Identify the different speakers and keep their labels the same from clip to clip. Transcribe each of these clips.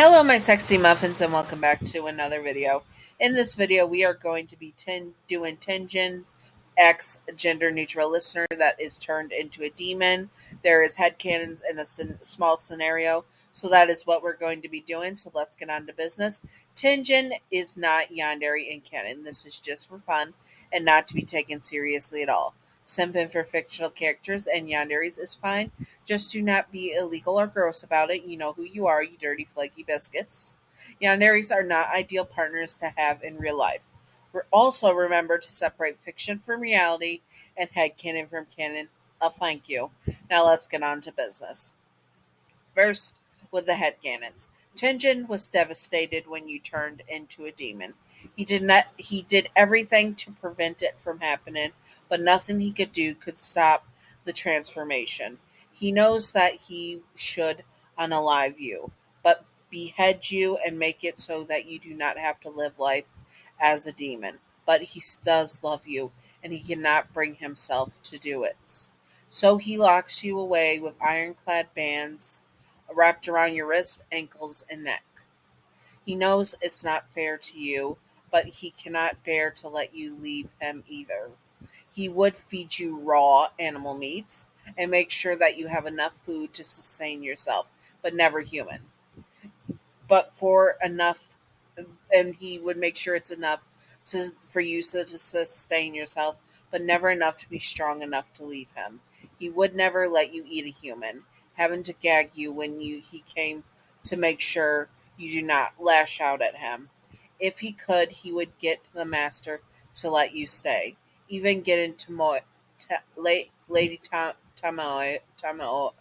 Speaker 1: Hello, my sexy muffins, and welcome back to another video. In this video, we are going to be doing Tengen X gender neutral listener that is turned into a demon. There is headcanons in a small scenario, so that is what we're going to be doing. So let's get on to business. Tengen is not Yandere in canon. This is just for fun and not to be taken seriously at all. Simping for fictional characters and yanderes is fine. Just do not be illegal or gross about it. You know who you are, you dirty flaky biscuits. Yanderes are not ideal partners to have in real life. Also, remember to separate fiction from reality and headcanon from canon. Thank you. Now let's get on to business. First, with the headcanons. Tenjin was devastated when you turned into a demon. He did everything to prevent it from happening, but nothing he could do could stop the transformation. He knows that he should unalive you, but behead you and make it so that you do not have to live life as a demon. But he does love you, and he cannot bring himself to do it. So he locks you away with ironclad bands wrapped around your wrists, ankles, and neck. He knows it's not fair to you, but he cannot bear to let you leave him either. He would feed you raw animal meats and make sure that you have enough food to sustain yourself, but never human. But for enough, and he would make sure it's enough for you to sustain yourself, but never enough to be strong enough to leave him. He would never let you eat a human, having to gag you when he came to make sure you do not lash out at him. If he could, he would get the master to let you stay. Even get into Lady Tamao.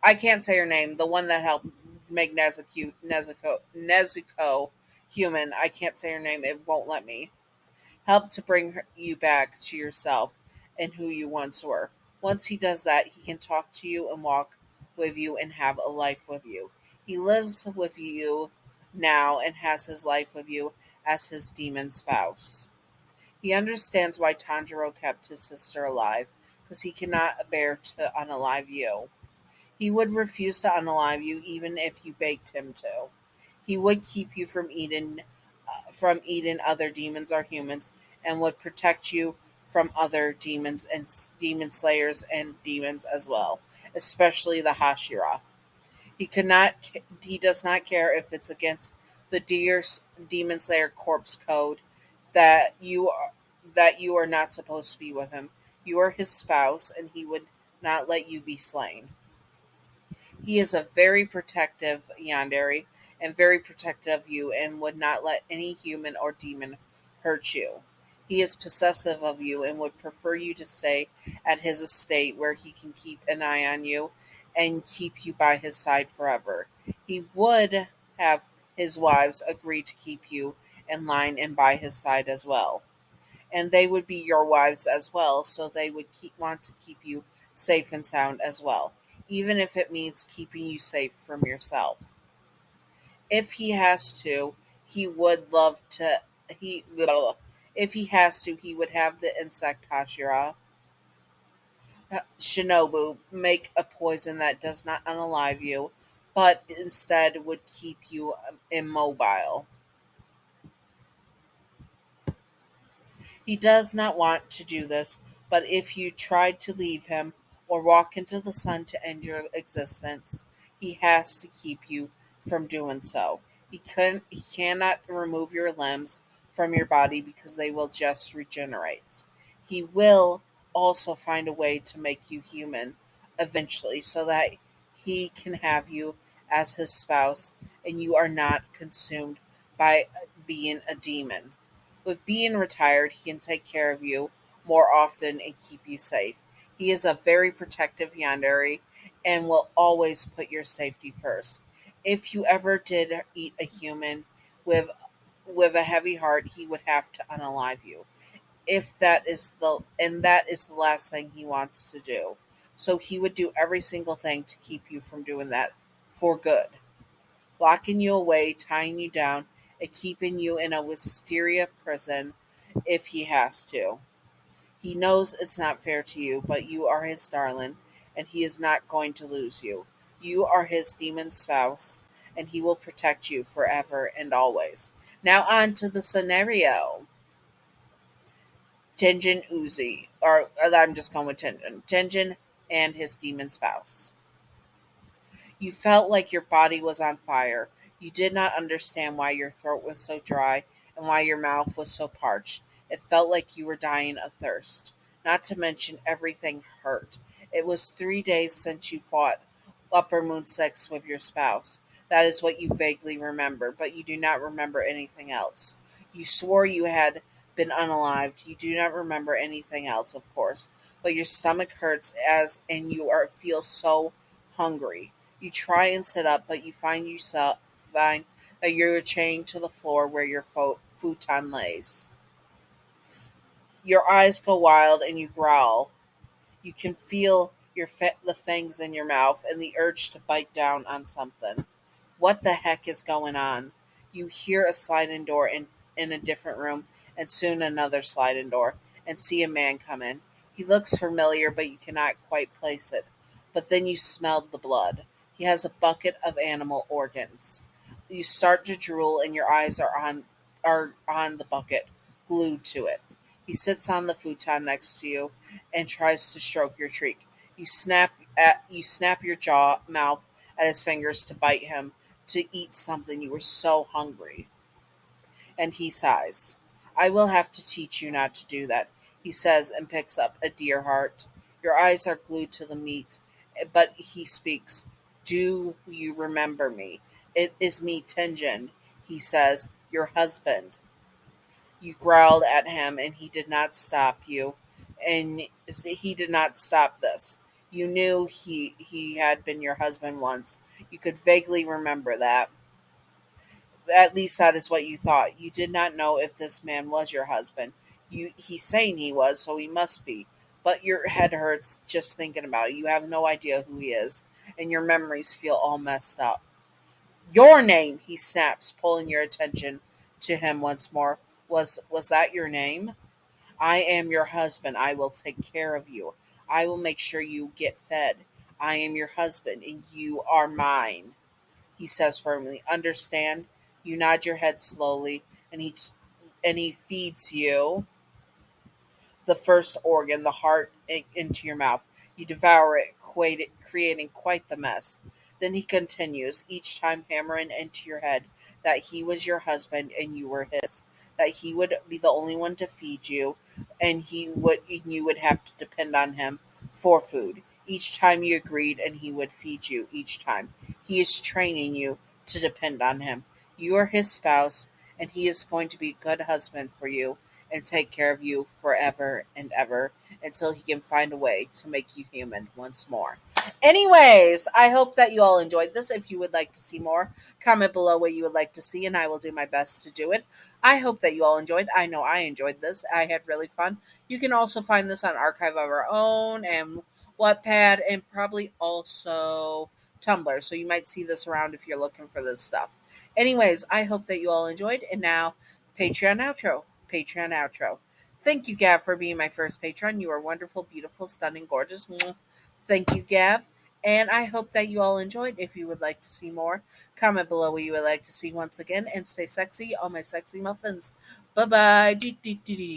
Speaker 1: I can't say her name. The one that helped make Nezuko human. I can't say her name. It won't let me. Help to bring you back to yourself and who you once were. Once he does that, he can talk to you and walk with you and have a life with you. He lives with you now and has his life with you as his demon spouse. He understands why Tanjiro kept his sister alive, because he cannot bear to unalive you. He would refuse to unalive you even if you begged him to. He would keep you from eating other demons or humans, and would protect you from other demons and demon slayers and demons as well, especially the Hashira. He could not. He does not care if it's against the demon slayer corpse code that you are not supposed to be with him. You are his spouse, and he would not let you be slain. He is a very protective yandere and very protective of you and would not let any human or demon hurt you. He is possessive of you and would prefer you to stay at his estate where he can keep an eye on you and keep you by his side forever. He would have his wives agree to keep you in line and by his side as well. And they would be your wives as well, so they would want to keep you safe and sound as well, even if it means keeping you safe from yourself. If he has to, he would love to. He if he has to, he would have the insect Hashira Shinobu make a poison that does not unalive you, but instead would keep you immobile. He does not want to do this, but if you tried to leave him or walk into the sun to end your existence, he has to keep you from doing so. He cannot remove your limbs from your body because they will just regenerate. He will also find a way to make you human eventually so that he can have you as his spouse and you are not consumed by being a demon. With being retired, he can take care of you more often and keep you safe. He is a very protective yandere and will always put your safety first. If you ever did eat a human with a heavy heart, he would have to unalive you. If that is the last thing he wants to do. So he would do every single thing to keep you from doing that for good, locking you away, tying you down, and keeping you in a wisteria prison if he has to. He knows it's not fair to you, but you are his darling, and he is not going to lose you. You are his demon spouse, and he will protect you forever and always. Now, on to the scenario. Tengen Uzui, or I'm just going with Tengen. Tengen and his demon spouse. You felt like your body was on fire. You did not understand why your throat was so dry and why your mouth was so parched. It felt like you were dying of thirst. Not to mention everything hurt. It was 3 days since you fought Upper Moon 6 with your spouse. That is what you vaguely remember, but you do not remember anything else. You swore you had been unalived. You do not remember anything else, of course, but your stomach hurts and you feel so hungry. You try and sit up, but you find that you're chained to the floor where your futon lays. Your eyes go wild and you growl. You can feel the fangs in your mouth and the urge to bite down on something. What the heck is going on? You hear a sliding door in a different room, and soon another sliding door, and see a man come in. He looks familiar, but you cannot quite place it. But then you smelled the blood. He has a bucket of animal organs. You start to drool, and your eyes are on the bucket, glued to it. He sits on the futon next to you and tries to stroke your cheek. You snap your jaw mouth at his fingers to bite him, to eat something. You were so hungry. And he sighs. I will have to teach you not to do that, he says, and picks up a deer heart. Your eyes are glued to the meat, but he speaks. Do you remember me? It is me, Tenjin, he says, your husband. You growled at him, and he did not stop you, and he did not stop this. You knew he had been your husband once. You could vaguely remember that. At least that is what you thought. You did not know if this man was your husband. He's saying he was, so he must be. But your head hurts just thinking about it. You have no idea who he is, and your memories feel all messed up. Your name, he snaps, pulling your attention to him once more. Was that your name? I am your husband. I will take care of you. I will make sure you get fed. I am your husband, and you are mine, he says firmly. Understand? You nod your head slowly, and he feeds you the first organ, the heart, into your mouth. You devour it, creating quite the mess. Then he continues, each time hammering into your head that he was your husband and you were his, that he would be the only one to feed you, and you would have to depend on him for food. Each time you agreed, and he would feed you each time. He is training you to depend on him. You are his spouse, and he is going to be a good husband for you and take care of you forever and ever until he can find a way to make you human once more. Anyways, I hope that you all enjoyed this. If you would like to see more, comment below what you would like to see, and I will do my best to do it. I hope that you all enjoyed. I know I enjoyed this. I had really fun. You can also find this on Archive of Our Own and Wattpad, and probably also Tumblr. So you might see this around if you're looking for this stuff. Anyways, I hope that you all enjoyed. And now, Patreon outro. Patreon outro. Thank you, Gav, for being my first patron. You are wonderful, beautiful, stunning, gorgeous. Mwah. Thank you, Gav. And I hope that you all enjoyed. If you would like to see more, comment below what you would like to see once again. And stay sexy, all my sexy muffins. Bye bye. Secret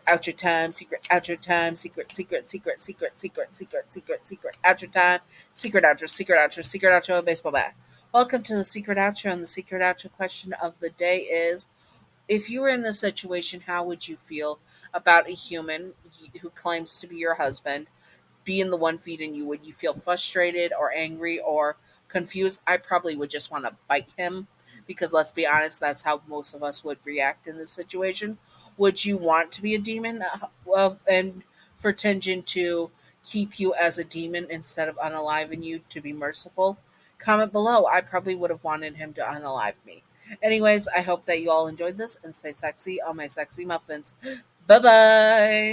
Speaker 1: outro time. Secret outro time. Secret outro time. Secret outro. Secret outro. Secret outro. Baseball bat. Welcome to the secret outro. And the secret outro question of the day is, if you were in this situation, how would you feel about a human who claims to be your husband being the one feeding you? Would you feel frustrated or angry or confused? I probably would just want to bite him, because let's be honest, that's how most of us would react in this situation. Would you want to be a demon, and for Tenjin to keep you as a demon instead of unaliving you to be merciful? Comment below. I probably would have wanted him to unalive me. Anyways, I hope that you all enjoyed this, and stay sexy, all my sexy muffins. Bye bye.